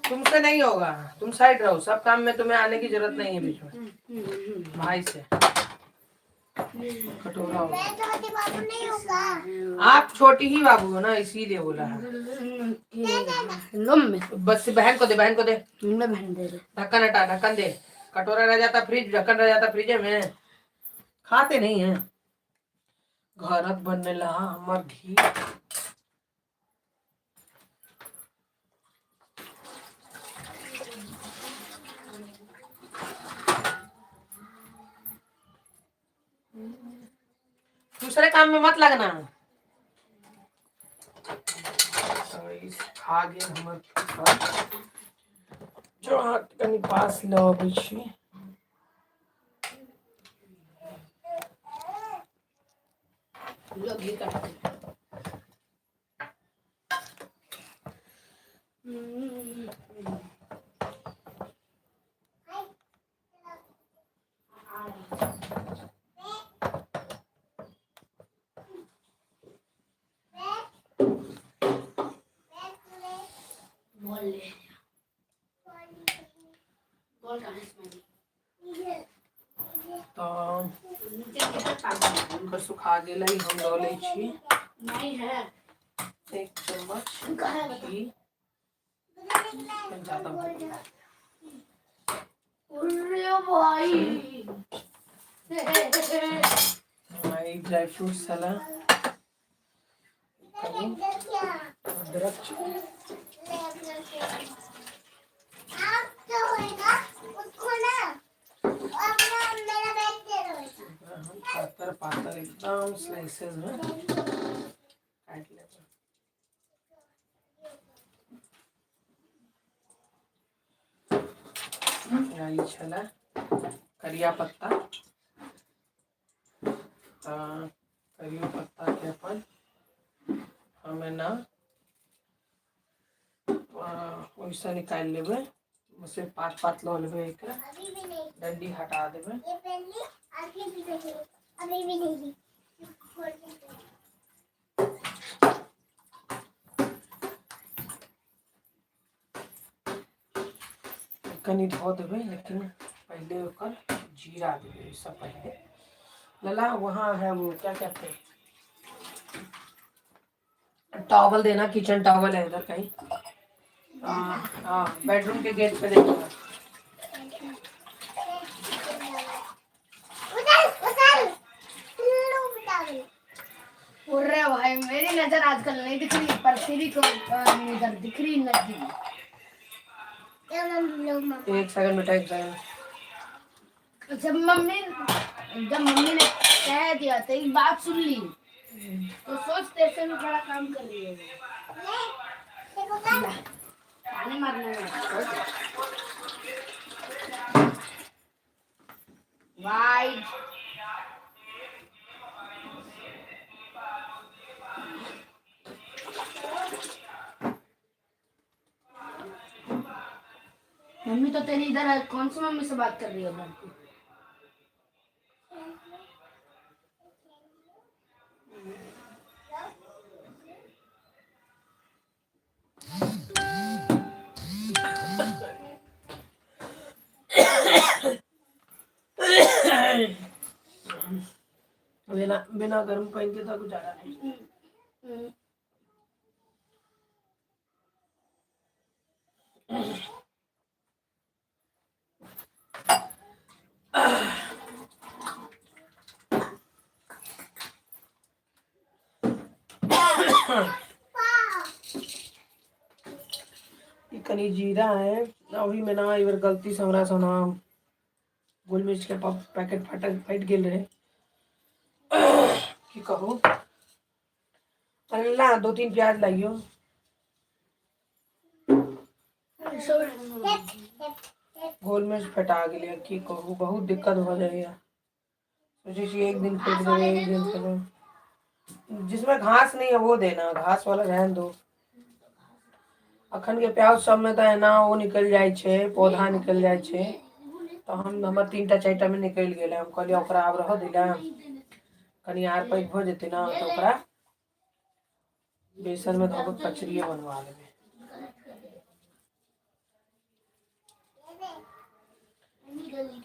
तुमसे नहीं होगा, तुम साइड रहो, सब काम में तुम्हें आने की जरूरत नहीं है बीच में। भाई से कटोरा होगा। आप छोटी ही बाबू हो ना, इसीलिए बोला है। बस बहन को दे, बहन को दे। ढक्कन हटा, ढक्कन दे। कटोरा रह जाता फ्रिज, ढक्कन रह जाता फ्रिज में। खाते नहीं है। घरत बनने लहा हमर घी। दूसरे काम में मत लगना। खा गए हमर जो हाथ कनी पास ल अबै छी। हुनकर सुखा गेलै, हम दऽ लै छी नहीं है 1 चम्मच घी। ज्यादा अरे भाई हमारी ड्राई फ्रूट सलाद, अदरक पातर पातर एकदम स्लाइसेस में काट लेते। यही छला करिया पत्ता, करिया पत्ता के अपन हमें ना वैसा निकाल लेबै, से पात पात लो लेबै, एक डंडी हटा देबै। कनी धो देबै, लेकिन पहले ओकर जीरा देबै। इससे पहले लला वहाँ है वो क्या कहते हैं, टॉवल देना, किचन टॉवल है इधर कहीं। हाँ बेडरूम के गेट पे देखो। अरे भाई मेरी नजर आजकल नहीं दिख रही, पर तेरी तो नजर दिख रही नजर। 1 सेकंड बेटा, 1 सेकंड। जब मम्मी ने कह दिया तो एक बात सुन ली, तो सोच तेरे से भी बड़ा काम कर रही है। पानी मारने में वाइट मम्मी तो तेरी इधर है, कौन सी मम्मी से बात कर रही है? बिना बिना गर्म पानी के तो गुजारा नहीं। कनी जीरा है अभी में ना, इधर गलती से हमरा सोना गोल मिर्च के पैकेट फट गेल रहे, की कहूँ। अल्लाह 2-3 प्याज लाइयो। गोल मिर्च फटा गया, की कहूँ, बहुत दिक्कत हो जाएगा। सोचे छी एक दिन फेंक देवे, एक दिन फेंक। जिसमें घास नहीं है वो देना, घास वाला रहने दो। अखन के प्याज सब में तो है ना वो निकल जाए छे, पौधा निकल जाए छे। तो हम हमर 3टा 4टा में निकल गए, हम कहलिए ओकरा आब रह दिला, कनी आर पैक हो जेते ना, तो ओकरा बेसन में धो के कचरिए बनवा लेबे।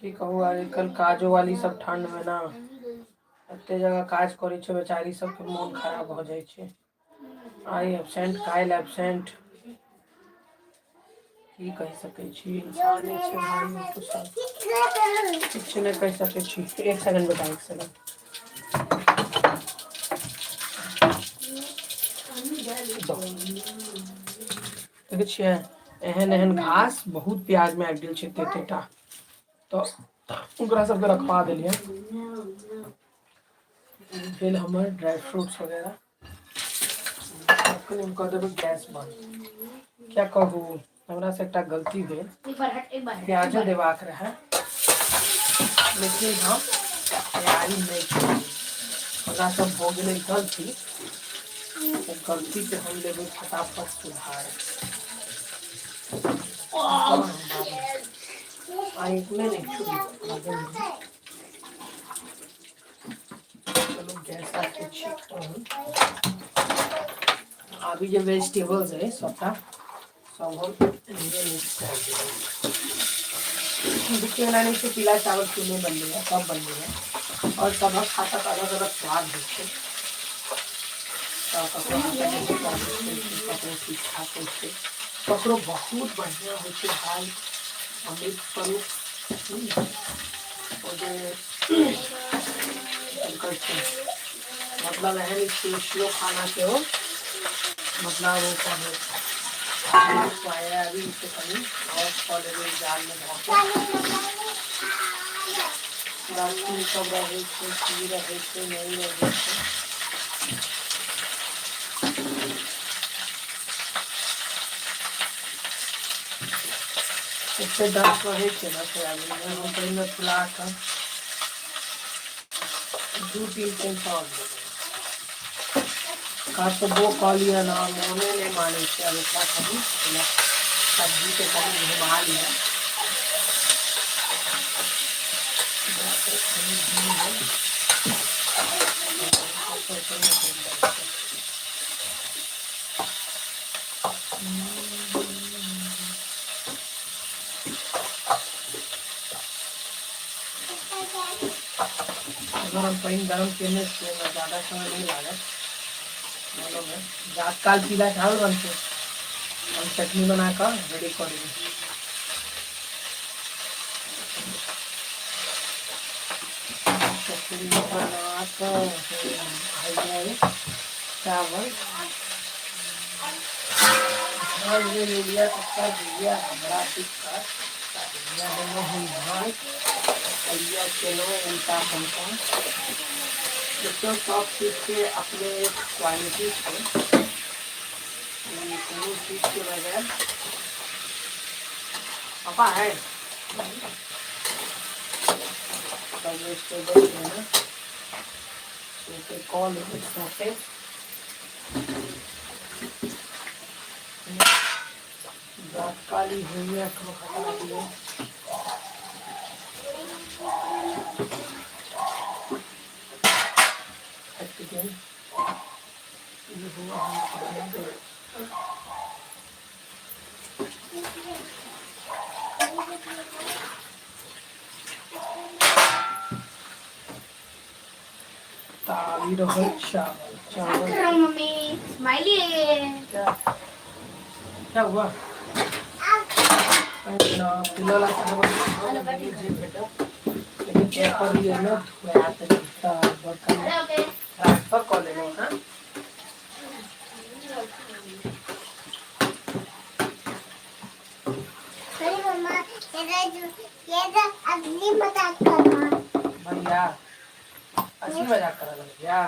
की कहूँ, आजकल काजो वाली सब ठंड में ना एते जगह काज करे छे, बेचारी सबके मन खराब हो जाए छे। आई एब्सेंट, काल एब्सेंट, की कह सके छी, इंसान छे भाई, कुछ नहीं कह सके छी। 1 सेकंड बेटा, 1 सेकंड। देखे छिए एहन एहन घास बहुत प्याज में आबि गेल छे, तेता तो ओकरा सबके रखवा देलिए। फिर हमर ड्राई फ्रूट्स वगैरह कर देवे गैस बंद। क्या कहूँ, हमरा से एकटा गलती भेल, प्याजो देबाक रहे, लेकिन हम तैयारी नहीं की। हमरा सब हो गई गलती, गलती के हम लेबे फटाफट सुधार। इतने नहीं छुड़ी, चलो गैस आके अभी जो वेजिटेबल्स है सबका सब हम मिक्स कर देंगे। देखिए मैंने इसे पीला चावल चूल्हे बन गया, सब बन गया। और सब खाता अलग अलग स्वाद होइ छै। ककरो हाथ के स्वादिष्ट होइ छै, ककरो ठीक ठाक होइ छै, ककरो बहुत बढ़िया होइ छै भाई। अमृत स्वरूप ओ जे कहै छै मतलब एहन स्पेशलो खाना के हो, मतलब वो कभी सोयाबीन से कहीं और फल जाल में धऽ के सब रहे छै, की रहे छै, नहीं रहे छै। एते दांत रहे छै ना सोयाबीन में, हम तो इनमें फुला कर 2-3 दिन और का तो वो कह लिया ना, मोने नहीं माने से अब इतना कभी सब्जी के कभी घुमा लिया। गरम पानी गरम करने से ज़्यादा समय नहीं लागत। मालूम है रात काल पीला चावल बनते हम चटनी बनाकर रेडी कर देंगे। चटनी बनाकर चावल ले लिया, पत्ता दिया बड़ा दिक्कत उल्टा हमका तो सब चीज़ के अपने क्वालिटी से कोनो चीज़ के बगैर पापा है सब वेजिटेबल है ना, तो कॉल से दांत काली हुई है, हटा दिए। ताली रहो चावल चावल। मम्मी स्माइली क्या हुआ? पिलो ला बेटा, लेकिन पेपर ये ना धोया तरीका बर्तन ट्रांसफर कर लेना। हाँ मम्मा ये अगली मजाक करना भैया, असली मजाक कर रहा भैया।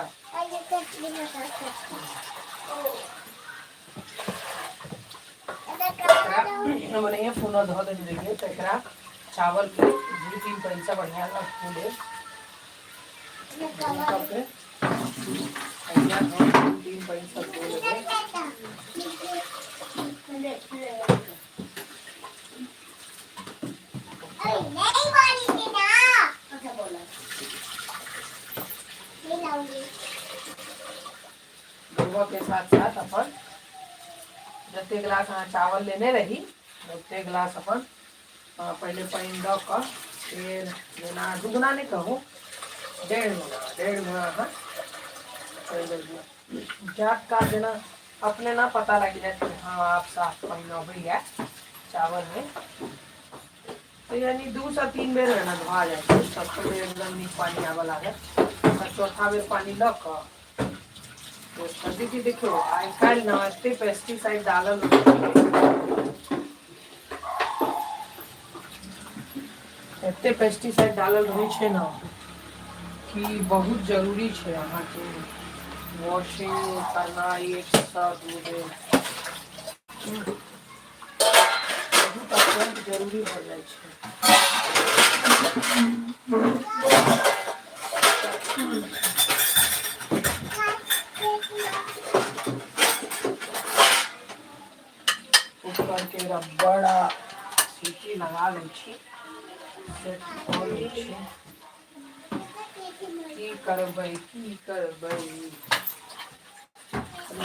मैंने ये फोन धो देंगे तो चावल के 2-3 पैसा बढ़िया फूले 2-3 पैसा के साथ साथ अपन जते गिलास चावल लेने रही उतने गिलास अपन पहले पानी द कर फिर लेना, दुगना नहीं कहूँ 1.5 गुना जाट का देना, अपने ना पता लग जाए कि हाँ आप साफ पानी भैया चावल में, तो यानी 2 से 3 बेर है ना धोआ जाए सबको एकदम नीक पानी आवा लगे। चौथा बेर पानी ल दीदी देखो आज कल ना एते पेस्टिसाइड डालल एते पेस्टिसाइड डालल रहे छे ना कि बहुत जरूरी है अहाँ के वॉशिंग करना एक सब बहुत अत्यंत जरूरी हो जाए छे। कुकर के बड़ा सीटी लगा ले छी, सेट कर ले छी। की करबै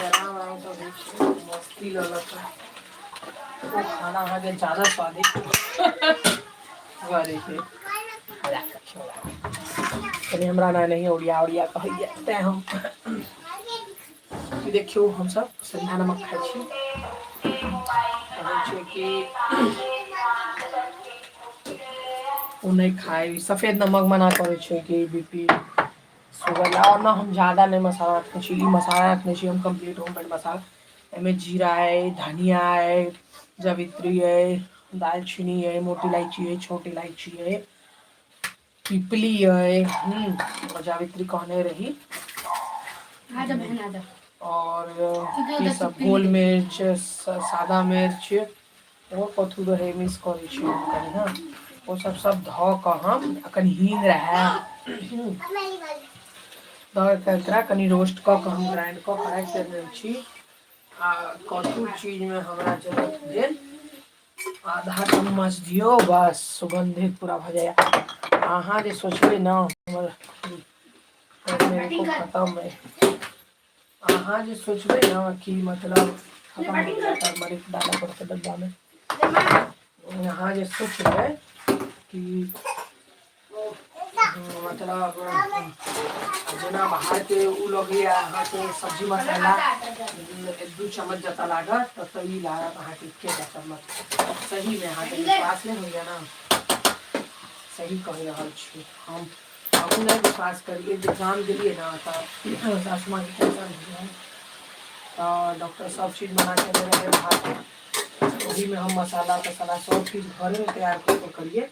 आराम आराम से देख छी, मस्ती ललक तो खाना आगे ज्यादा स्वादिष्ट बने थे। कनी हमरा ना नहीं ओडिया ओडिया कहैया तैं हम देखियो हम सब संधा नमक खाइ छी कहै छै कि उ नहीं खाई सफेद नमक मना करे छै कि बीपी शुगर और ना हम ज़्यादा नहीं मसाला रखने छी मसाला रखने छी हम कंप्लीट होममेड मसाला एमे जीरा है धनिया है जावित्री है दालचीनी है मोटी इलायची है छोटी इलायची है पिपली है और जावित्री कहने रही और ये सब गोल मिर्च सादा मिर्च और कथू रहे मिक्स करे छी कनी हां वो सब ध क हम कनी हींग रहे एकरा कनी रोस्ट क के हम ग्राइंड क के राख देने छी आ कथू चीज में हमरा जरूरत भेल आधा चम्मच दियो बस सुगंधित पूरा भ जाए अहाँ जे सोचबे ना हमर खत्म है अहाँ जे सोचबे ना कि मतलब खत्म हो गया टर्मरिक डाला पड़ता डब्बा में यहाँ जे सोचबे कि मतलब जना बाहर के उ लोग अहाँ के सब्जी मसाला 1-2 चम्मच जता लागत तो ई लागत अहाँ के 1 चम्मच सही में अहाँ के विश्वास नहीं होइए ना सही कह रहल छी हम नहीं विश्वास करिए एग्जाम दिलिए ना तो सासुमा के कैंसर तो डॉक्टर सब चीज़ बना के दे रहे भात वही में हम मसाला तसाला सब चीज़ घरे में तैयार करके करिए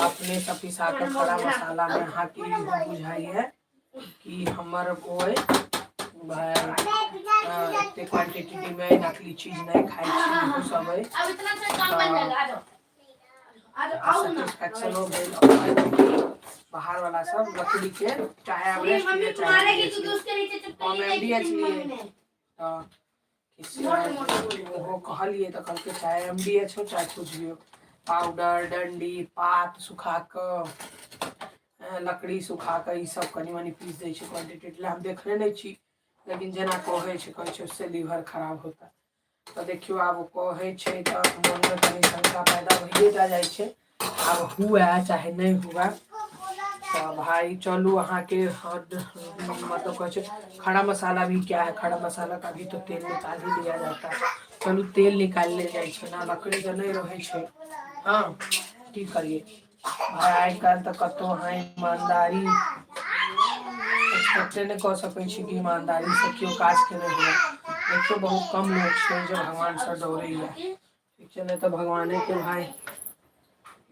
अपने सब पिसा के खड़ा मसाला में अहाँ के बुझाइए कि हमर कोई क्वांटिटी में नकली चीज नहीं खाई सब है सेटिस्फैक्शन हो गई बाहर वाला सब लकड़ी के चाहे एवरेस्ट लिए चाहे कम एमडीएच लिए वो कहलिए तो कल के चाहे एमडीएच हो चाहे कुछ भी हो पाउडर डंडी पात सुखा कर लकड़ी सुखा कर ई सब कनी मनी पीस दै छै क्वांटिटी हम देखने नहीं छी लेकिन जना कहे उससे लीवर खराब होता तो देखियो आब कहे तो मन में कनी शंका पैदा भइए जाए छै अब हुआ चाहे नहीं हुआ तो भाई चलू अहाँ के मतलब कहे खड़ा मसाला भी क्या है खड़ा मसाला का भी तो तेल निकाल ही लिया जाता है चलू तेल निकाल ले जाए ना लकड़ी तो नहीं रहे हाँ की करिए भाई आई कल तो कतो हाँ ईमानदारी एक्सपेक्टे नहीं कर सकै छी कि ईमानदारी से क्यों काज के नहीं हुआ देखियो बहुत कम लोग छै जो भगवान से डरे है ठीक है नहीं तो भगवाने के भाई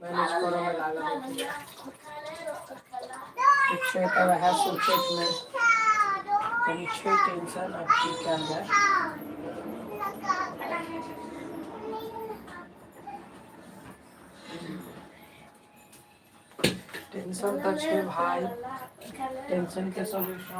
मैनेज करे में लागल ठीक है तो वह सोचे में कनी छै टेंशन अब की कल जाए टेंशन तो छे भाई टेंशन के सॉल्यूशन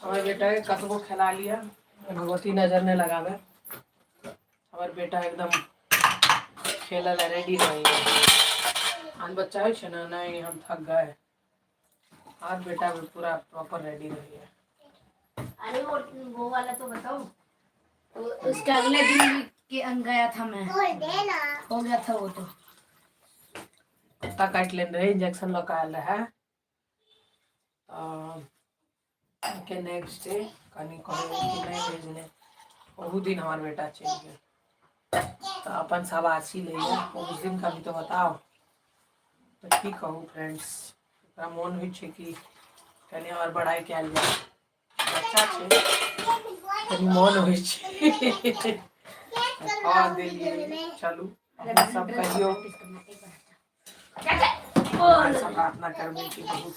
हमारे बेटा के कतबो खिला लिया भगवती नजर नहीं लगावे हमारे बेटा एकदम खेला रेडी नहीं है आन बच्चा है ना नहीं हम थक गए आज बेटा भी पूरा प्रॉपर रेडी रही है अरे वो वाला तो बताओ तो उसका अगले दिन के अंग गया था मैं हो गया था वो तो कुत्ता काट ले रहे इंजेक्शन लगाया है के नेक्स्ट डे कनी कहे कि नहीं भेजने वही दिन हमार बेटा चल गया तो अपन शाबाशी ले उस दिन का भी तो बताओ तो की कहूँ फ्रेंड्स मन हो कि कनी और बड़ाई कल जाए अच्छा है कनी मन हो चलू सब कहियो प्रार्थना करबे कि बहुत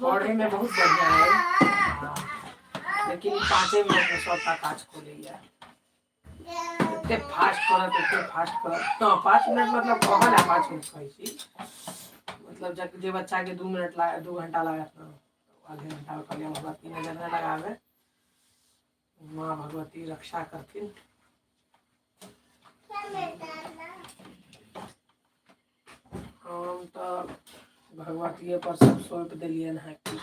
बढ़िया में बहुत बढ़िया है लेकिन 5 मिनट में सबका काज खोले इतने फास्ट करत तो 5 मिनट मतलब कहल है 5 मिनट कही मतलब जे बच्चा के 2 मिनट 2 घंटा लागत ना आधे घंटा कलिया भगवती नजर न लगावे, माँ भगवती रक्षा करथिन। हम तो भगवती पर सब सौंप दिलियन है कि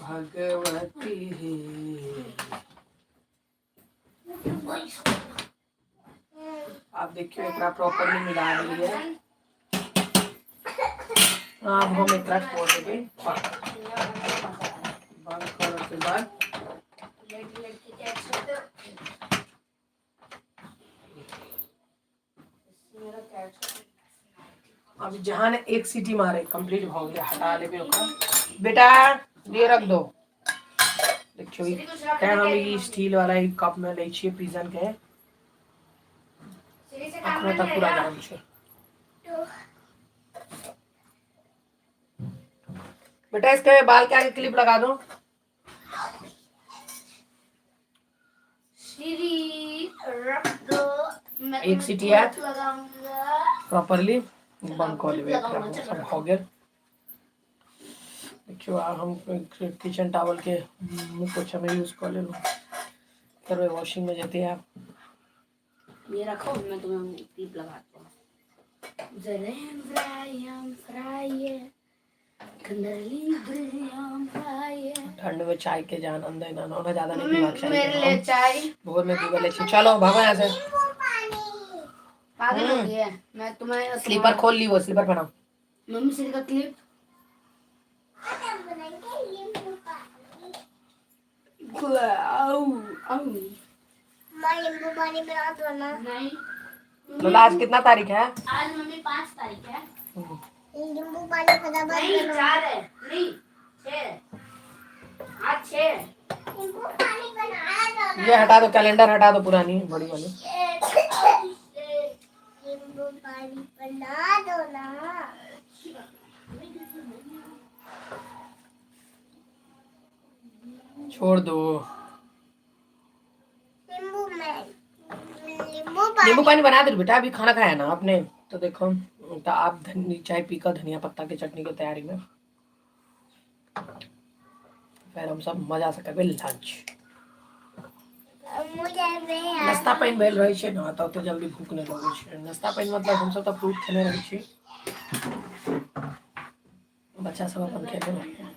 भगवती आप देखिए एक प्रॉपरली मिला दिए। अब हम एक छोड़ देंगे बंद करने के बाद। अब जहाँ ने एक सीटी मारे कंप्लीट हो गया, हटा ले बेटा, ये रख दो। देखियो क्या हम ये स्टील वाला एक कप में ले छिए पिजन के अखनो तक पूरा गरम छे। बेटा इसके बाल के आगे क्लिप लगा दो। रख दो, एक सीटी है प्रॉपरली बंद कर लेवे। सब हो गया। देखियो हम किचन टॉवल के मुंह पोछा में यूज कर ले लो, फिर वॉशिंग में जाते हैं। ये रखो, मैं तुम्हें क्लिप लगाता हूँ। ठंड में चाय के जान अंदर ना ना ज्यादा नहीं पीना चाहिए। मेरे लिए चाय भोर में पीवा ले। चलो भागो यहाँ से, पागल हो गया। मैं तुम्हें स्लीपर खोल ली, वो स्लीपर पहनाओ। मम्मी से का क्लिप नींबू पानी बना दो ना। नहीं तो आज कितना तारीख है? आज मम्मी 5 तारीख है। नींबू पानी फटाफट नहीं 4 है, नहीं 6, आज 6। नींबू पानी बना दो। ये हटा दो, कैलेंडर हटा दो पुरानी बड़ी वाली। नींबू पानी बना दो ना। छोड़ दो। नींबू पानी बना दे बेटा, अभी खाना खाया ना आपने तो देखो। तो आप चाय पीकर धनिया पत्ता की चटनी की तैयारी में, फिर हम सब मजा से करबे लंच। नाश्ता पानी भेल रहे छे ना तो जल्दी भूख नहीं लगे छे। नाश्ता पानी मतलब हम सब तो फ्रूट खेने रहे छे, बच्चा सब अपन खेले रहे।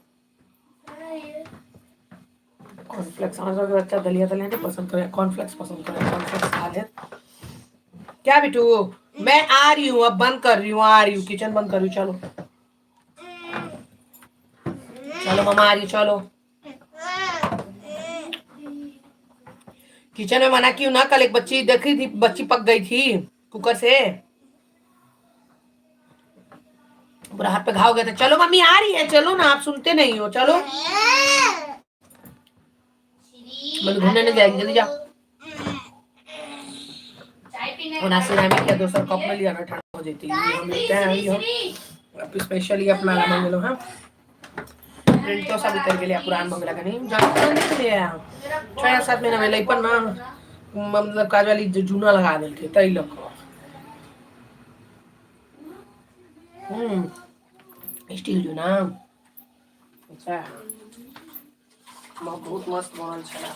कॉर्नफ्लेक्स हमारे सब बच्चा दलिया दलिया नहीं पसंद करे, कॉर्नफ्लेक्स पसंद करे। कॉर्नफ्लेक्स खा ले। क्या बिटू, मैं आ रही हूँ, अब बंद कर रही हूँ, आ रही हूँ, किचन बंद कर रही हूँ। चलो चलो मम्मा आ रही, चलो। किचन में मना क्यों ना, कल एक बच्ची देखी थी, बच्ची पक गई थी कुकर से, पूरा हाथ पे घाव गया था। चलो मम्मी आ रही है, चलो ना, आप सुनते नहीं हो। चलो मतलब घूमने नहीं जाएगी, जल्दी जाओ। और नाश्ते में क्या दूसरा कप में लिया ना, ठंडा हो जाती है। हम लेते हैं अब स्पेशली अपना लाना मिलो। हाँ प्रिंट तो सब इतर के लिए पुरान बंगला का नहीं जानते नहीं ले आया 6-7 महीना में लेपन ना, मतलब काज वाली जूना लगा देल थे तई लोग। स्टील जूना अच्छा बहुत मस्त बनल छला।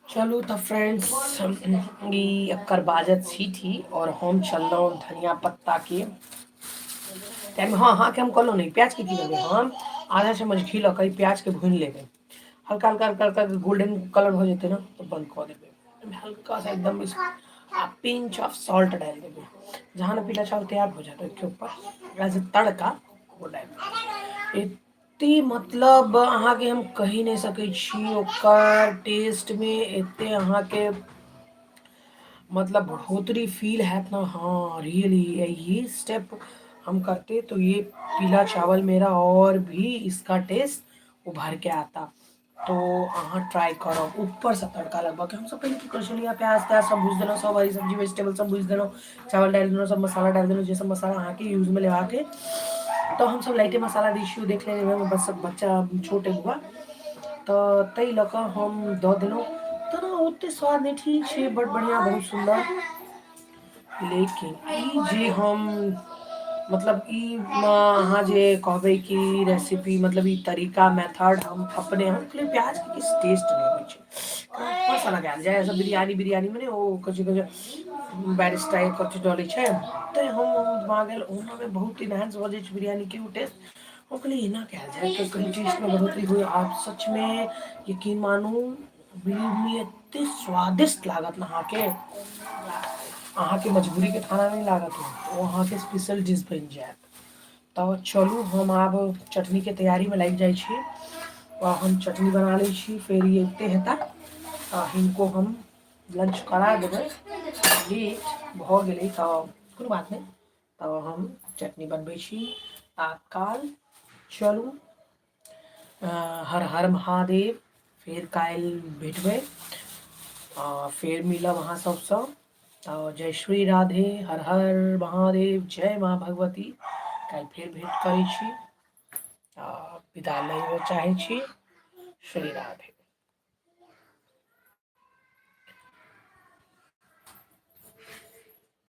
चलो तो फ्रेंड्स अक्कर बाजत सी थी और हम चल रहा हूँ धनिया पत्ता के टाइम। हाँ हाँ क्या हम कर लो नहीं, प्याज की लगे हम आधा चम्मच घी लगा प्याज के भून लेंगे, हल्का हल्का हल्का हल्का गोल्डन कलर हो जाते ना तो बंद कर देंगे। हल्का सा एकदम पिंच ऑफ सॉल्ट डाल देंगे, जहाँ ना पीला चावल तैयार हो जाता है उसके ऊपर एज तड़का वो डाल। इतनी मतलब अहाँ के हम कही नहीं सके छी, ओकर टेस्ट में इतने अहाँ के मतलब बढ़ोतरी फील है ना। हाँ रियली ये स्टेप हम करते तो ये पीला चावल मेरा और भी इसका टेस्ट उभर के आता। तो अहाँ ट्राई करो। ऊपर से तड़का लगभग हम सब पहले की कर लिया, प्याज त्याज सब भूज देना, सब हरी सब्जी वेजिटेबल सब भूज देना, चावल डाल देना, सब मसाला डाल देना, जैसे मसाला अहाँ के यूज में लगा के तो हम सब लाइटे मसाला दी छी देख लेने में बस बच्चा छोटे हुआ तो तई लक हम द देलहुँ तो ना ओते स्वाद नहीं ठीक छै बड़ बढ़िया बहुत सुंदर लेकिन ई जे हम मतलब ई अहाँ जे कहबै कि रेसिपी मतलब ई तरीका मेथड हम अपने हम कहलिए प्याज के किछु टेस्ट नहीं होइ छै मसाला डाल जाए सब बिरयानी बिरयानी में ओ कछु कछु बैरिस्टा कछु डलै छै तो हम दिमाग गेल ओना बहुत इनहेंस भऽ जाइ छै बिरयानी के टेस्ट हम कहलिए एना कयल जाए तो कहीं टेस्ट में बढ़ोतरी हुई आप सच में यकीन मानू बिरयानी एते स्वादिष्ट लागत ना अहाँ के मजबूरी के खाना नहीं लागत हो वो अहाँ के स्पेशल डिश बन जाए तो चलू हम आब चटनी के तैयारी में लागि जाइ छी और हम चटनी बना लै छी फिर ये एते हेता हिनको हम लंच करा देबै लेट भऽ गेलै तऽ कोनो बात नहीं तो हम चटनी बनबै छी आ काल चलू हर हर महादेव फिर काल्हि भेटबै फिर मिलब अहाँ सबसँ जय श्री राधे हर हर महादेव जय माँ भगवती काल्हि फेर भेंट करै छी विदा लेबऽ चाहै छी श्री राधे।